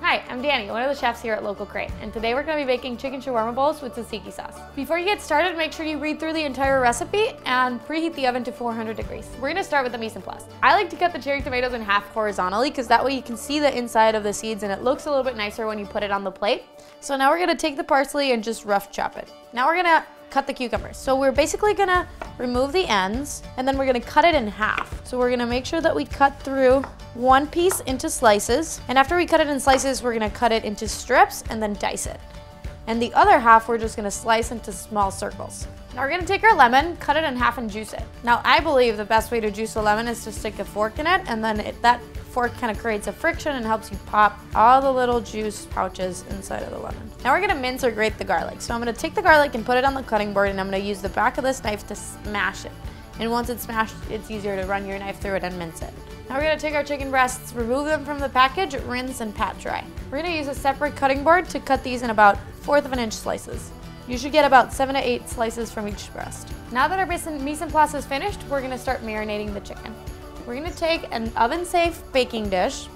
Hi, I'm Danny, one of the chefs here at Local Crate, and today we're going to be baking chicken shawarma bowls with tzatziki sauce. Before you get started, make sure you read through the entire recipe and preheat the oven to 400 degrees. We're going to start with the mise en place. I like to cut the cherry tomatoes in half horizontally because that way you can see the inside of the seeds and it looks a little bit nicer when you put it on the plate. So now we're going to take the parsley and just rough chop it. Now we're going to cut the cucumbers. So we're basically gonna remove the ends and then we're gonna cut it in half. So we're gonna make sure that we cut through one piece into slices. And after we cut it in slices, we're gonna cut it into strips and then dice it. And the other half, we're just gonna slice into small circles. Now we're gonna take our lemon, cut it in half and juice it. Now I believe the best way to juice a lemon is to stick a fork in it, and then that fork kind of creates a friction and helps you pop all the little juice pouches inside of the lemon. Now we're gonna mince or grate the garlic. So I'm gonna take the garlic and put it on the cutting board, and I'm gonna use the back of this knife to smash it. And once it's smashed, it's easier to run your knife through it and mince it. Now we're gonna take our chicken breasts, remove them from the package, rinse and pat dry. We're gonna use a separate cutting board to cut these in about 1/4 of an inch slices. You should get about 7 to 8 slices from each breast. Now that our mise en place is finished, we're gonna start marinating the chicken. We're gonna take an oven-safe baking dish,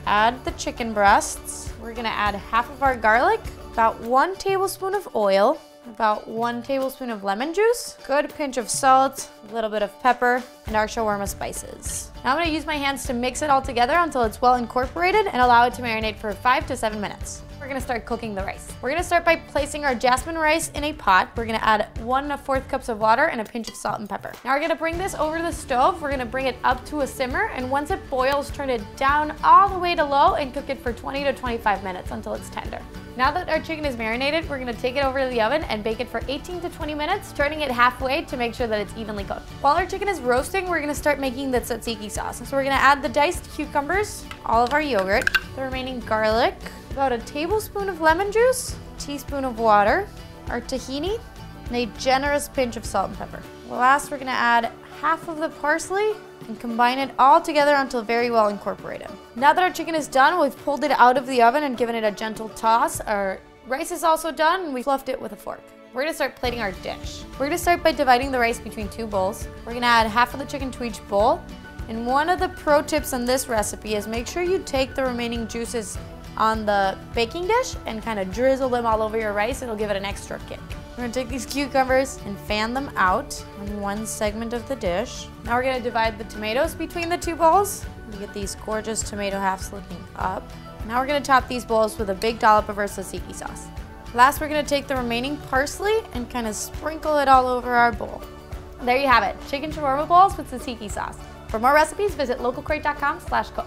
add the chicken breasts. We're gonna add half of our garlic, about 1 tablespoon of oil, about 1 tablespoon of lemon juice, good pinch of salt, a little bit of pepper, and our shawarma spices. Now I'm gonna use my hands to mix it all together until it's well incorporated and allow it to marinate for 5 to 7 minutes. We're gonna start cooking the rice. We're gonna start by placing our jasmine rice in a pot. We're gonna add 1 1/4 cups of water and a pinch of salt and pepper. Now we're gonna bring this over to the stove. We're gonna bring it up to a simmer, and once it boils, turn it down all the way to low and cook it for 20 to 25 minutes until it's tender. Now that our chicken is marinated, we're gonna take it over to the oven and bake it for 18 to 20 minutes, turning it halfway to make sure that it's evenly cooked. While our chicken is roasting, we're gonna start making the tzatziki sauce. So we're gonna add the diced cucumbers, all of our yogurt, the remaining garlic, about a tablespoon of lemon juice, a teaspoon of water, our tahini, and a generous pinch of salt and pepper. Last, we're gonna add half of the parsley and combine it all together until very well incorporated. Now that our chicken is done, we've pulled it out of the oven and given it a gentle toss. Our rice is also done, and we fluffed it with a fork. We're gonna start plating our dish. We're gonna start by dividing the rice between 2 bowls. We're gonna add half of the chicken to each bowl. And one of the pro tips in this recipe is make sure you take the remaining juices on the baking dish and kind of drizzle them all over your rice. It'll give it an extra kick. We're gonna take these cucumbers and fan them out on one segment of the dish. Now we're gonna divide the tomatoes between the 2 bowls. You get these gorgeous tomato halves looking up. Now we're gonna top these bowls with a big dollop of our tzatziki sauce. Last, we're gonna take the remaining parsley and kind of sprinkle it all over our bowl. There you have it, chicken shawarma bowls with tzatziki sauce. For more recipes, visit localcrate.com/cook.